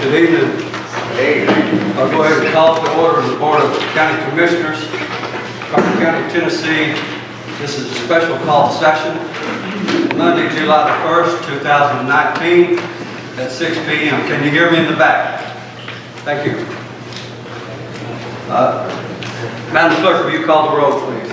Good evening. I'll go ahead and call to order the Board of County Commissioners, Carter County, Tennessee. This is a special call session, Monday, July the 1st, 2019 at 6 p.m. Can you hear me in the back? Thank you. Madam Clerk, will you call the roll, please?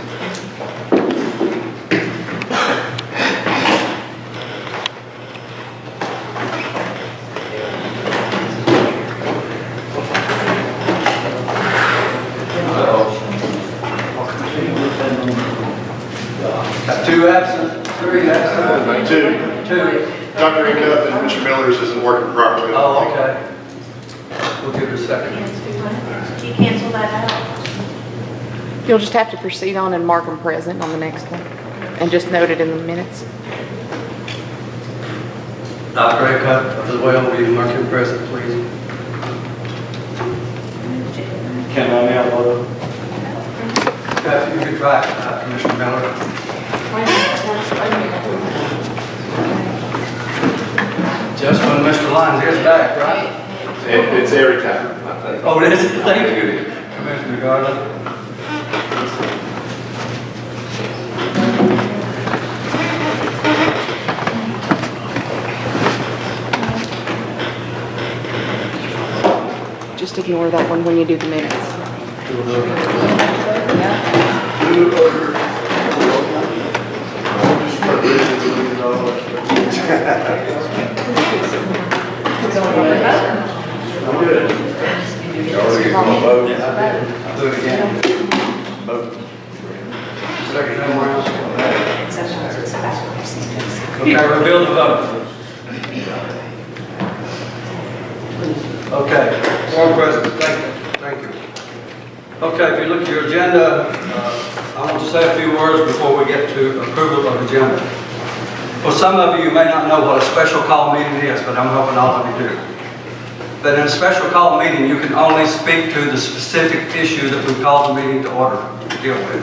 Two absent, three absent. Two. Dr. Incuff and Mr. Miller's isn't working properly. Oh, okay. We'll give it a second. You cancel that out. You'll just have to proceed on and mark them present on the next one, and just note it in the minutes. Dr. Acuff, as well, will you mark him present, please? Can I now vote? If you could try, Commissioner Miller. Just when Mr. Lyons is back, right? It's every time. Oh, it is? Thank you, Commissioner Garland. Just ignore that one when you do the minutes. I'm good. I'll do it again. Second time around. Okay, reveal the vote. Okay, four present, thank you. Okay, if you look at your agenda, I want to say a few words before we get to approval of the agenda. Well, some of you may not know what a special call meeting is, but I'm hoping all of you do. But in a special call meeting, you can only speak to the specific issue that we call the meeting to order to deal with.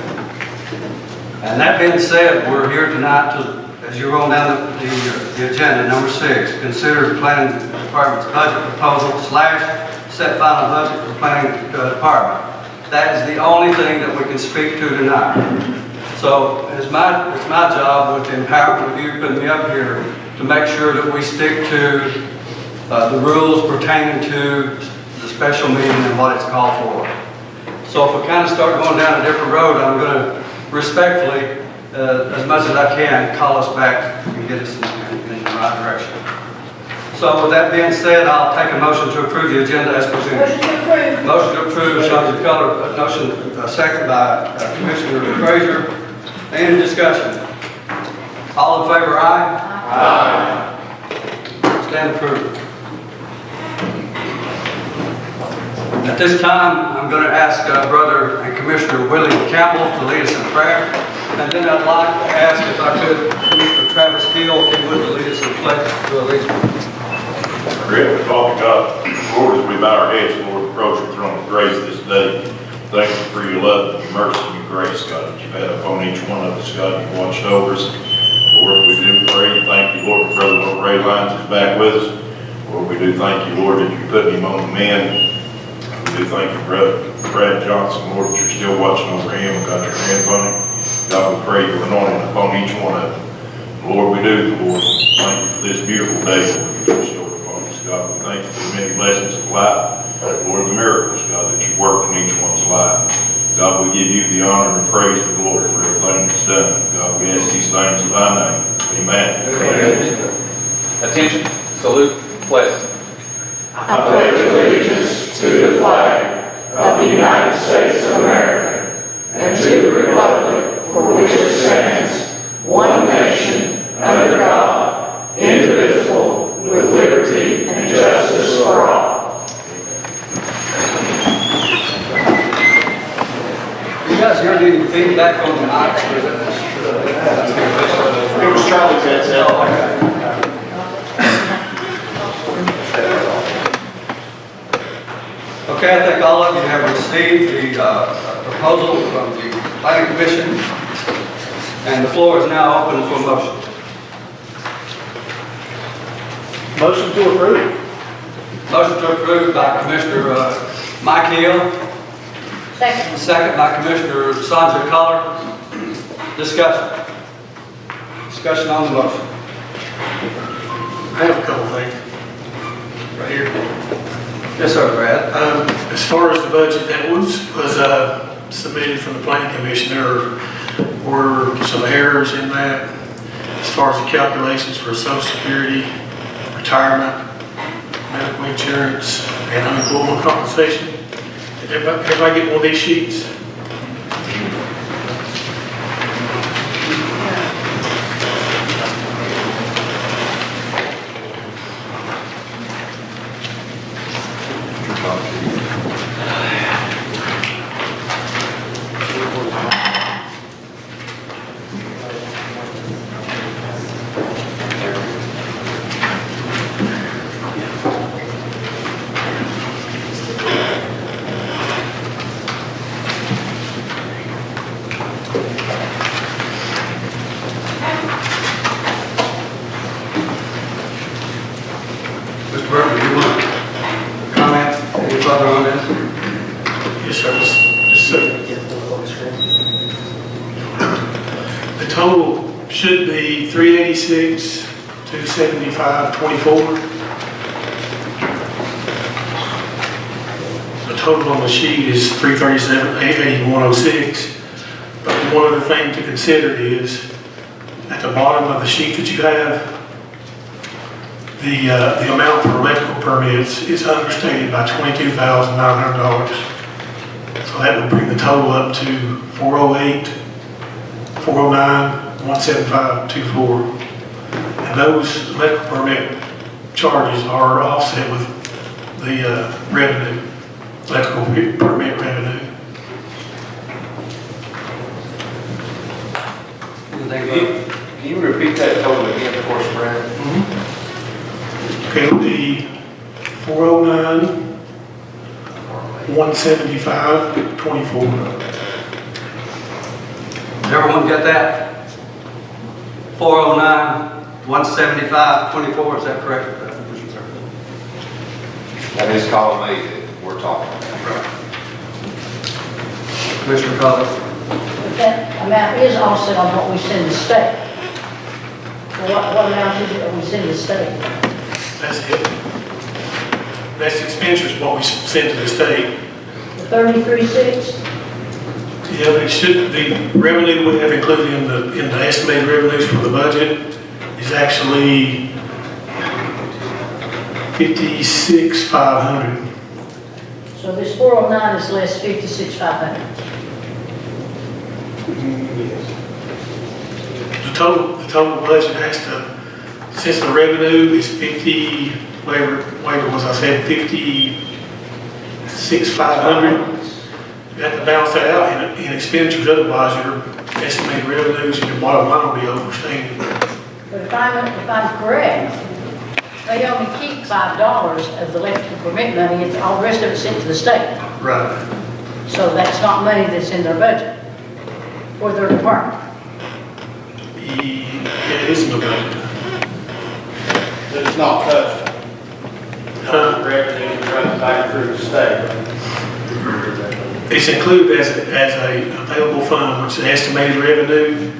And that being said, we're here tonight to, as you roll down the agenda, number 6, consider the planning department's budget proposal / set final budget for planning department. That is the only thing that we can speak to tonight. So it's my job with the empowerment of you putting me up here to make sure that we stick to the rules pertaining to the special meeting and what it's called for. So if we kind of start going down a different road, I'm going to respectfully, as much as I can, call us back and get us in the right direction. So with that being said, I'll take a motion to approve the agenda as presented. Motion to approve, Sergeant Culler. Motion second by Commissioner Frazier. Any discussion? All in favor, aye? Aye. Stand approved. At this time, I'm going to ask Brother and Commissioner Willie Campbell to lead us in prayer. And then I'd like to ask, if I could, Commissioner Travis Hill, if he would, to lead us in pledge to allegiance. Great, Father God, Lord, as we bow our heads, Lord, approach your throne of grace this day. Thank you for your love, your mercy, and your grace, God, that you've had upon each one of us, God. You've watched over us. Lord, we do pray and thank you, Lord, for Brother Ray Lyons is back with us. Lord, we do thank you, Lord, that you put him on the mend. We do thank you, Brother Brad Johnson, Lord, that you're still watching over him and got your hands on him. God, we pray your anointing upon each one of them. Lord, we do, Lord, thank you for this beautiful day, Lord, that you're still upon us. God, we thank you for the many blessings of life. Lord, the miracles, God, that you work in each one's life. God, we give you the honor and praise and glory for everything that's done. God, we ask these things in thy name. Amen. Amen. Attention, salute, pledge. I pledge allegiance to the flag of the United States of America and to the republic for which it stands, one nation, under God, indivisible, with liberty and justice for all. You guys heard any feedback on the mics? It was Charlie's headset. Oh, okay. Okay, I think all of you have received the proposal from the Planning Commission, and the floor is now open for motion. Motion to approve. Motion to approve by Commissioner Mike Hill, Second. second by Commissioner Sandra Collar. Discussion. Discussion on the motion. I have a couple things right here. Yes, sir, Brad. As far as the budget that was submitted from the planning commission, there were some errors in that as far as the calculations for social security, retirement, medical insurance, and unemployment compensation. Everybody get one of these sheets? Mr. Burton, do you want to comment any further on this? Yes, sir. Just a second. The total should be 386, 275, 24. The total on the sheet is 337, 881, 106. But one other thing to consider is at the bottom of the sheet that you have, the amount for electrical permits is understated by $22,900. So that would bring the total up to 408, 409, 175.24. And those electrical permit charges are offset with the revenue, electrical permit revenue. Anything Can you repeat that total again for us, Brad? Okay, it'll be 409, 175.24. Does everyone get that? 409, 175.24, is that correct? That is column 8 that we're talking about. Commissioner Collar. That amount is offset on what we send the state. What amount is it that we send the state? That's it. That's the expenditures, what we send to the state. The 33.6? Yeah, but it should, the revenue we have included in the estimated revenues for the budget is actually 56,500. So this 409 is less 56,500. The total budget has to, since the revenue is 50, whatever was I said, 56,500. You have to balance that out in expenditures, otherwise your estimated revenues and your bottom line will be overstated. But if I'm correct, they only keep $5 of the electrical permit money, and all the rest of it's sent to the state. Right. So that's not money that's in their budget for their department. Yeah, it is in the budget. It's not touched. Revenue runs back through the state. It's included as a available fund, which is estimated revenue,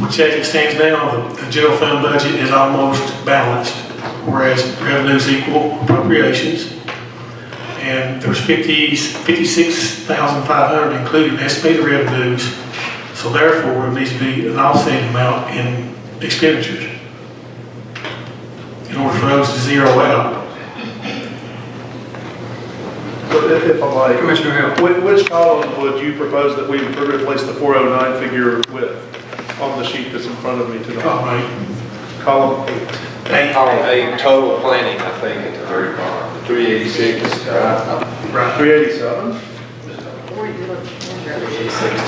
which as it stands now, the general fund budget is almost balanced, whereas revenues equal appropriations. And there's 56,500 including estimated revenues, so therefore it needs to be an offset amount in expenditures in order for those to zero out. If I might, Commissioner Hill. which column would you propose that we replace the 409 figure with on the sheet that's in front of me tonight? Column 8. Column 8, total planning, I think, at the very bottom, 386, Right. 387?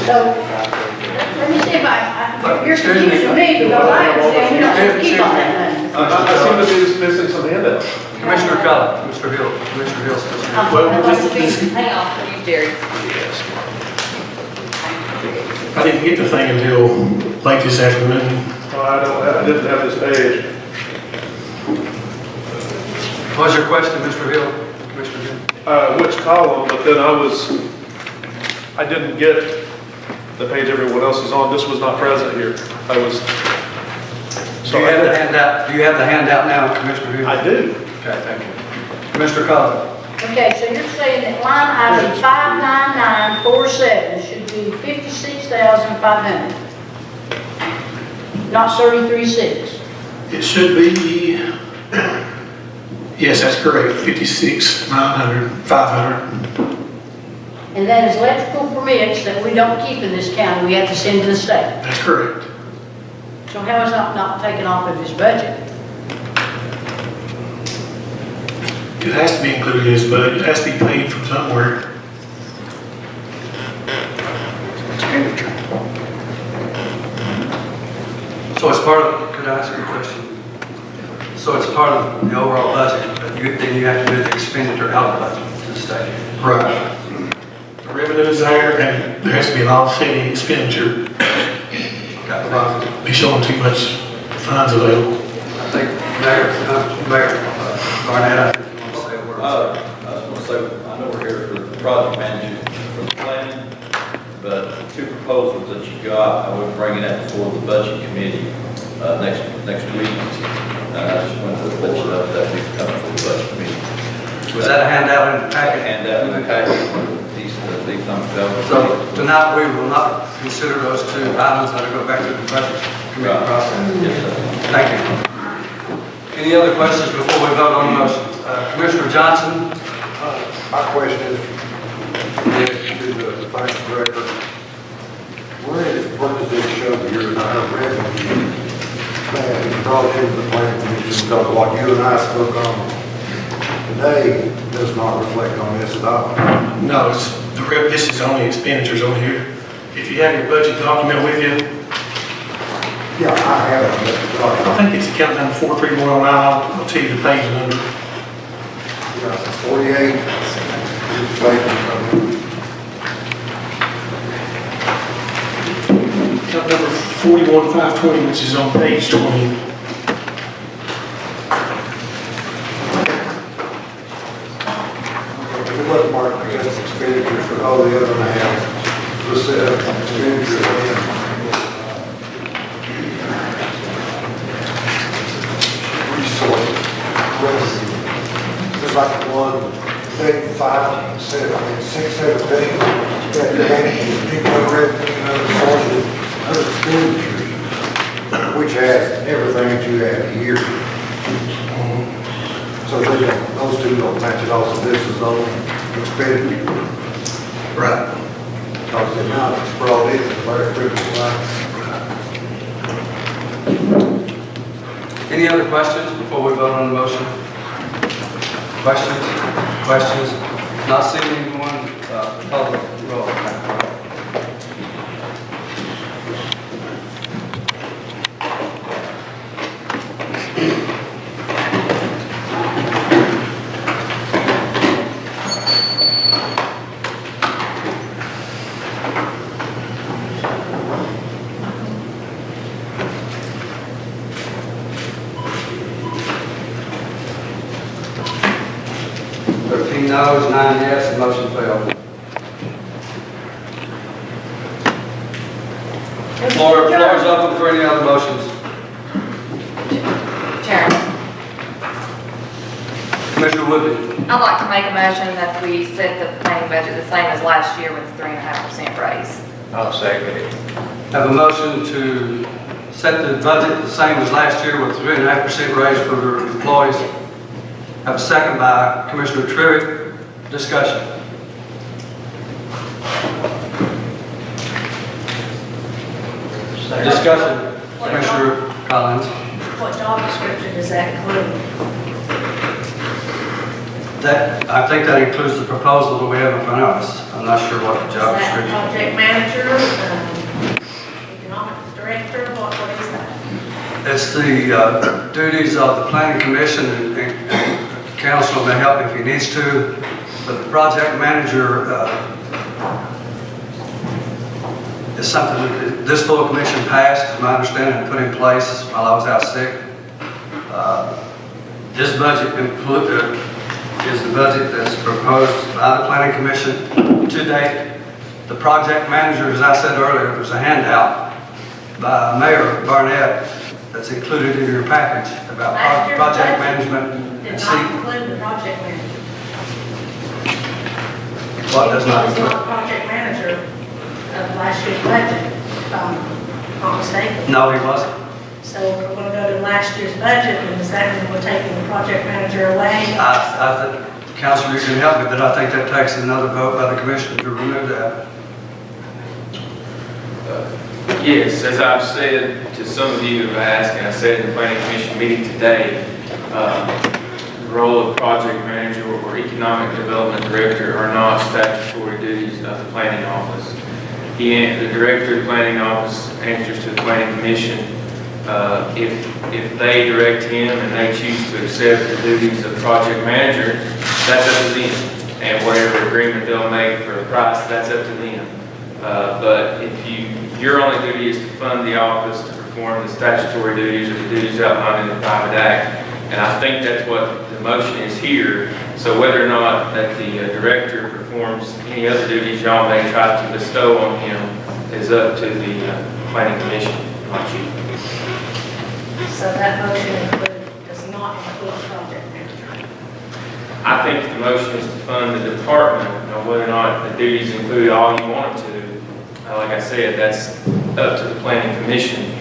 So, let me see if you're confusing me, because I understand we don't have to keep all that money. I seem to be just missing some handouts. Commissioner Collar, Mr. Hill, Commissioner Hill. Well, I'd like to be, Hang on, Jerry. I didn't get the thing until late this afternoon. I didn't have this page. What's your question, Mr. Hill? Commissioner Hill? Which column, but then I didn't get the page everyone else is on. This was not present here. Do you have the handout? Do you have the handout now, Commissioner Hill? I do. Okay, thank you. Commissioner Collins? Okay, so you're saying that line item 59947 should be 56,500, not 33,600. It should be, yes, that's correct, 56,900, 500. And that is electrical permits that we don't keep in this county, we have to send to the state. That's correct. So how is that not taken off of his budget? It has to be included in his budget, it has to be paid from somewhere. Expenditure. So it's part of, could I ask you a question? So it's part of the overall budget, but then you have to do the expenditure out of the budget to the state. Right. The revenue is there, and there has to be an offsetting expenditure. Okay. Be showing too much funds available. I think Mayor Barnett, I think you want to say a word. I was going to say, I know we're here for the project manager for the planning, but the two proposals that you got, I would bring it up before the budget committee next week. I just wanted to let you know that we come for the budget committee. Was that a handout in the packet? Handout in the packet, these numbers. So tonight, we will not consider those two items that go back to the budget committee process. Yes, sir. Thank you. Any other questions before we vote on the motion? Commissioner Johnson? My question is, to the finance director, where does this show here in our revenue that is brought into the planning commission? Because what you and I spoke on today does not reflect on this at all. No, this is only expenditures on here. If you have your budget document with you, Yeah, I have it. I think it's account number 4319, I'll tell you the page number. Yeah, it's 48. It's vacant. Account number 41520, which is on page 20. What mark just expenditures for all the other half? Just expenditures again. There's like 185, 617, that income revenue and other sources, other expenditures, which has everything that you have here. So those two don't match at all, so this is only expenditure. Right. Because the amount that's brought in is very critical. Any other questions before we vote on the motion? Questions? Questions? Not seeing anyone, public roll. No's, 9 yes, the motion failed. Floor is open for any other motions. Chairman, Commissioner Woodley. I'd like to make a motion that we set the planning budget the same as last year with a 3.5% raise. I'll second it. Have a motion to set the budget the same as last year with 3.5% raise for the employees. Have a second by Commissioner Trivett. Discussion. Discussion. Commissioner Collins. What job description does that include? That, I think that includes the proposal that we have in front of us. I'm not sure what the job description. Project manager, economic director, what is that? It's the duties of the planning commission and council may help if he needs to. But the project manager is something that this full commission passed, is my understanding, and put in place while I was out sick. This budget is the budget that's proposed by the planning commission to date. The project manager, as I said earlier, there's a handout by Mayor Barnett that's included in your package about Last year's project budget management. Did and not include the project manager. What does not He was include? not project manager of last year's budget, if I'm not mistaken. No, he wasn't. So if we're gonna go to last year's budget, then does that mean we're taking the project manager away? I think, Counselor, you can help me, but I think that takes another vote by the commission to remove that. Yes, as I've said to some of you who have asked, and I said in the planning commission meeting today, the role of project manager or economic development director are not statutory duties of the planning office. The director of the planning office answers to the planning commission. If they direct him and they choose to accept the duties of project manager, that's up to them. And whatever agreement they'll make for a price, that's up to them. But if your only duty is to fund the office to perform the statutory duties or the duties outlined in the private act. And I think that's what the motion is here. So whether or not that the director performs any other duties y'all may try to bestow on him is up to the planning commission, not you. So that motion does not include project manager. I think the motion is to fund the department. Now, whether or not the duties include all you want them to, like I said, that's up to the planning commission.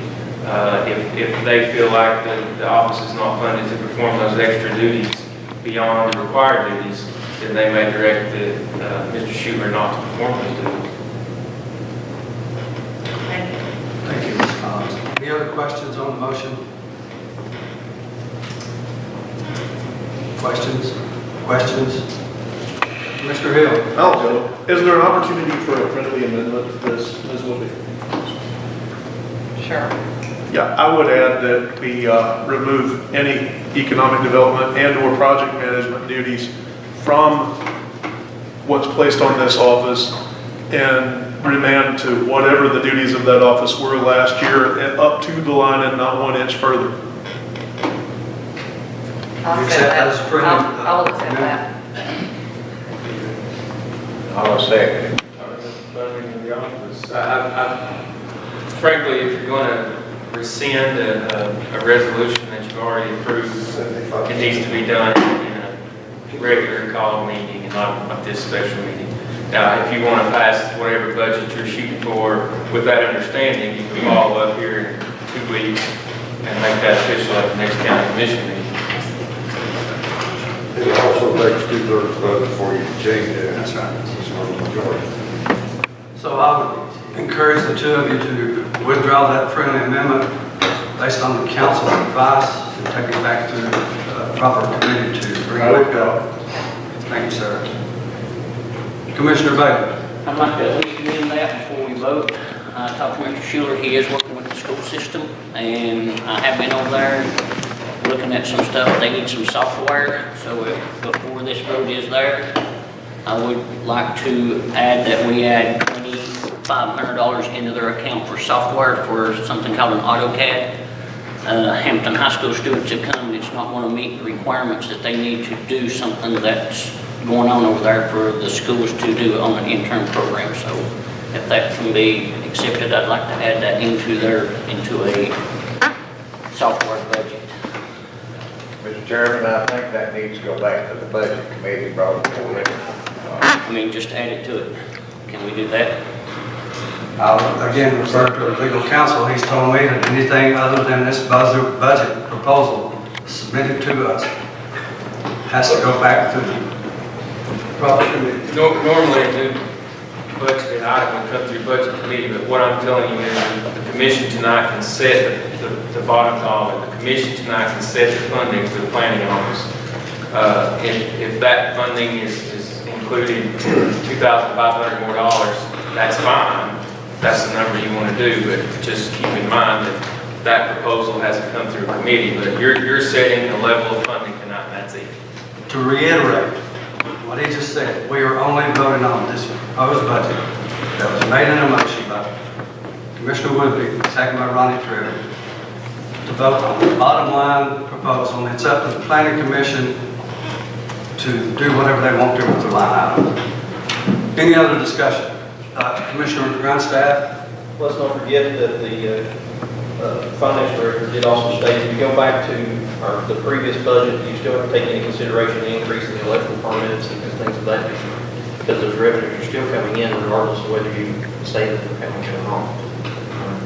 If they feel like the office is not funded to perform those extra duties beyond the required duties, then they may direct Mr. Schuler not to perform those duties. Thank you. Thank you, Ms. Collins. Any other questions on the motion? Questions? Mr. Hill? I'll go. Is there an opportunity for a friendly amendment to this, Ms. Wilby? Sure. Yeah, I would add that we remove any economic development and/or project management duties from what's placed on this office and remand to whatever the duties of that office were last year and up to the line and not 1 inch further. I'll You accept accept that as a that. friendly, I'll accept that. I'll second it. Funding of the office. Frankly, if you're going to rescind a resolution that you've already approved, it needs to be done in a regular call meeting and not like this special meeting. Now, if you want to pass whatever budget you're shooting for with that understanding, you can follow up here in 2 weeks and make that official at the next county commission meeting. It also takes 2/3 vote before you can change it. That's right. It's not a majority. So I would encourage the two of you to withdraw that friendly amendment based on the council's advice and take it back to the proper committee to bring it back up. Thank you, sir. Commissioner Bailey? I'd like to recommend that before we vote. I talked to Mr. Schuler, he is working with the school system, and I have been over there looking at some stuff. They need some software, so before this road is there, I would like to add that we add $2,500 into their account for software for something called an AutoCAD. Hampton High School students have come, and it's not going to meet the requirements that they need to do something that's going on over there for the schools to do on an intern program. So if that can be accepted, I'd like to add that into a software budget. Mr. Chairman, I think that needs to go back to the budget committee, brought forward. I mean, just add it to it. Can we do that? I'll again refer to the legal counsel. He's told me that anything other than this budget proposal submitted to us has to go back to the proper committee. Normally, a new budgeted item would come through budget committee, but what I'm telling you is that the commission tonight can set the bottom dollar. The commission tonight can set the funding for the planning office. If that funding is including $2,500 more, that's fine. That's the number you want to do, but just keep in mind that that proposal hasn't come through a committee, but you're setting the level of funding tonight, and that's it. To reiterate what he just said, we are only voting on this proposed budget that was made in a motion by Commissioner Woodley, second by Ronnie Trivet. to vote on the bottom line proposal, and it's up to the planning commission to do whatever they want to with the line item. Any other discussion? Commissioner Grindstaff? Let's not forget that the finance director did also state, if you go back to the previous budget, you still have to take into consideration the increase in the electrical permits and things of that nature, because those revenues are still coming in regardless of whether you say that they're coming in or not.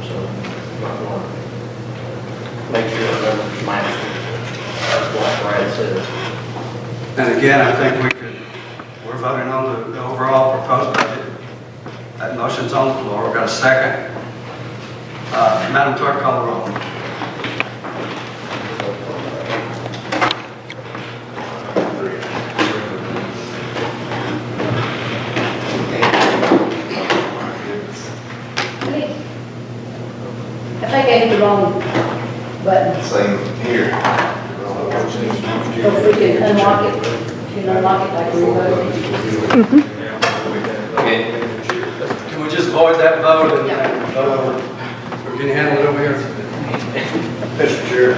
So, you might want to make sure the numbers match what Brad said. And again, I think we're voting on the overall proposed budget. That motion's on the floor. We've got a second. Madam Clerk, call the roll. I think I hit the wrong button. Same here. So if we can unlock it, you can unlock it like we voted. Can we just void that vote and vote over? Or can you handle it over here? Mr. Chair.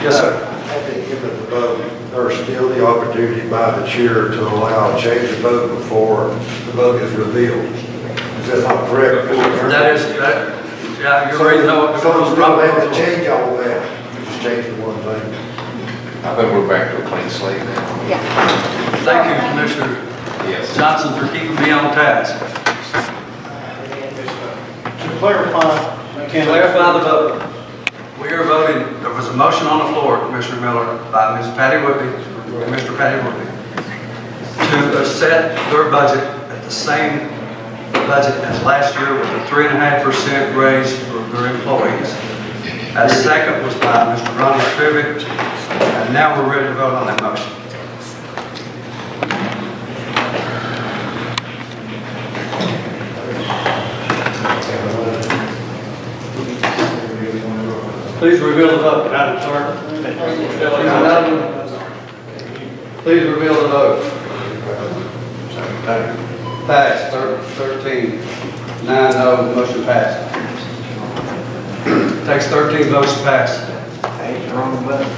Yes, sir. I think given the vote, there's still the opportunity by the chair to allow a change of vote before the vote is revealed. Is that not correct? That is, yeah, you already know what the So rules we don't have to change all of that. You just change the one thing. I think we're back to a clean slate now. Yeah. Thank you, Commissioner Yes. Johnson, for keeping me on task. To clarify, Clarify the vote. We are voting, there was a motion on the floor, Commissioner Miller, by Ms. Patty Whitby, Mr. Patty Whitby, to set their budget at the same budget as last year with a 3.5% raise for their employees. That second was by Mr. Ronnie Trivett, and now we're ready to vote on that motion. Please reveal the vote, Madam Clerk. Please reveal the vote. Passed, 13, 9 no, motion passed. Takes 13 votes to pass. I hit the wrong button.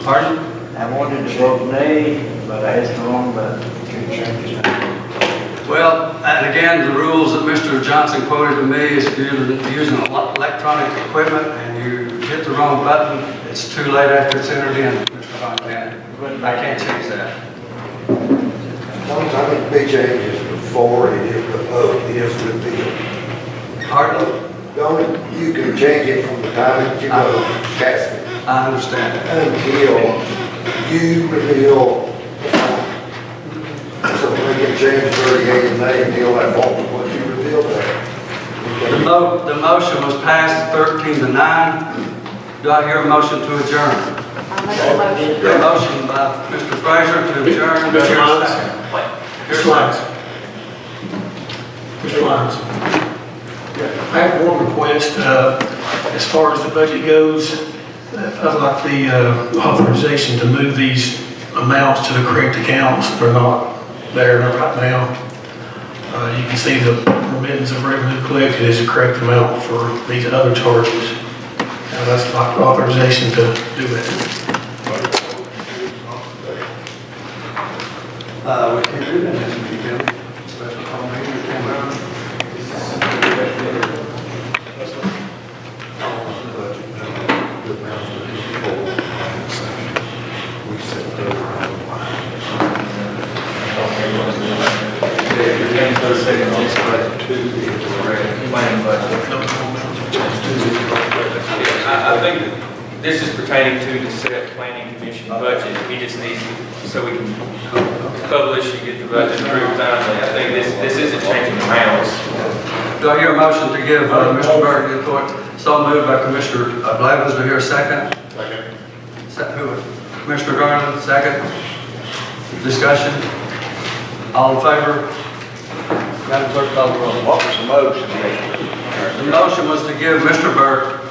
Pardon? I wanted to vote nay, but I hit the wrong button. Well, and again, the rules that Mr. Johnson quoted to me is if you're using electronic equipment and you hit the wrong button, it's too late after it's entered in, Mr. Fontaine. I can't change that. I think the big change is before it is the vote is revealed. Pardon? You can change it from the time that you vote, cast it, I understand. until you reveal the vote. So we can change 38 and nay until that vote, what you reveal there. The motion was passed 13 to 9. Do I hear a motion to adjourn? I'll make a motion. A motion by Mr. Frazier to adjourn. Do I hear a second? Mr. Lyons. Mr. Lyons. I have one request, as far as the budget goes, I'd like the authorization to move these amounts to the correct accounts. They're not there right now. You can see the remittance of revenue collected is the correct amount for these other charges. That's like authorization to do that. We can do that next week, can we? Special call meeting, can we? I think that this is pertaining to the set planning commission budget. He just needs to, so we can publish and get the budget approved timely. I think this isn't changing amounts. Do I hear a motion to give Mr. Burke input? So moved by Commissioner Blevins. Do I hear a second? Second. Commissioner Garland, second. Discussion. All in favor? Madam Clerk, call the roll. What was the motion? The motion was to give Mr. Burke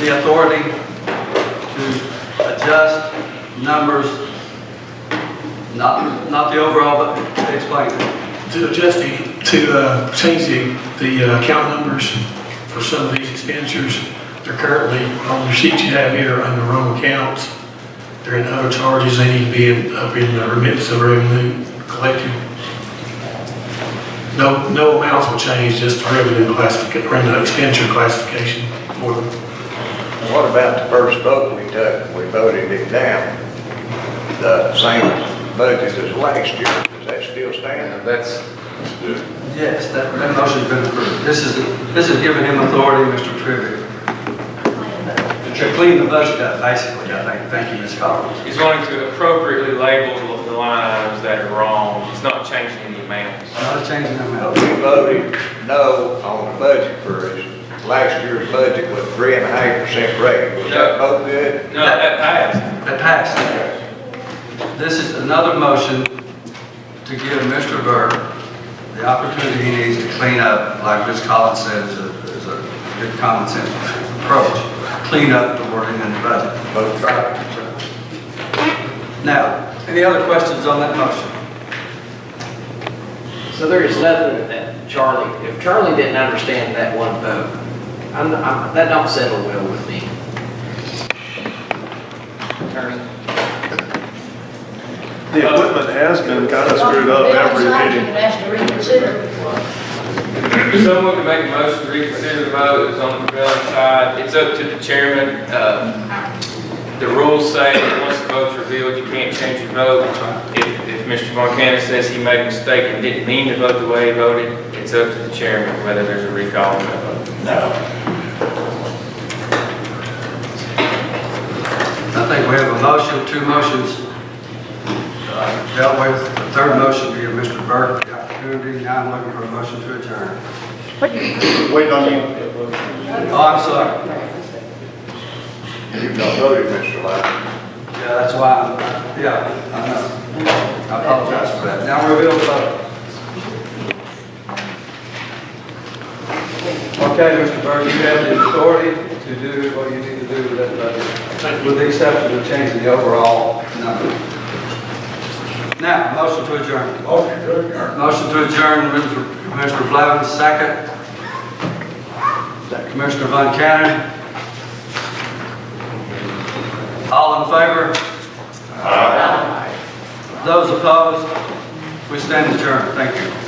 the authority to adjust numbers, not the overall, but explain it. To adjust to change the account numbers for some of these expenditures. They're currently, on your sheet you have here, under wrong accounts. They're in other charges, they need to be up in the remittance of revenue collected. No amounts will change, just the revenue classification, or the expenditure classification for them. And what about the first vote we took? We voted it down, the same budget as last year. Does that still stand? That's, Yes, that motion's been approved. This is giving him authority, Mr. Trivia, to clean the budget up, basically, I think. Thank you, Ms. Collins. He's wanting to appropriately label the line items that are wrong. It's not changing any amounts. Not changing them out. We voted no on the budget for last year's budget with 3.5% rate. Was that vote good? No, that passed. That passed. This is another motion to give Mr. Burke the opportunity he needs to clean up, like Ms. Collins said, is a good common sense approach. Clean up the wording in the budget. Both right. Now, any other questions on that motion? So there is nothing that Charlie, if Charlie didn't understand that one vote, that don't settle well with me. Attorney? The equipment has been kind of screwed up every You meeting. can ask to reconsider. Someone can make a motion to reconsider the vote. It's on the prevailing side. It's up to the chairman. The rules say that once the vote's revealed, you can't change your vote. If Mr. Von Cannon says he made a mistake and didn't mean to vote the way he voted, it's up to the chairman whether there's a recall on that vote. I think we have a motion, two motions dealt with. The third motion to give Mr. Burke the opportunity. Now I'm looking for a motion to adjourn. Wait on you. Oh, I'm sorry. You've not voted, Mr. Lyon. Yeah, that's why I know. I apologize for that. Now reveal the vote. Okay, Mr. Burke, you have the authority to do what you need to do with that budget, with the exception of changing the overall number. Now, motion to adjourn. Motion to adjourn, Commissioner Blevins, second. Commissioner Von Cannon. All in favor? Aye. Those opposed? We stand adjourned. Thank you.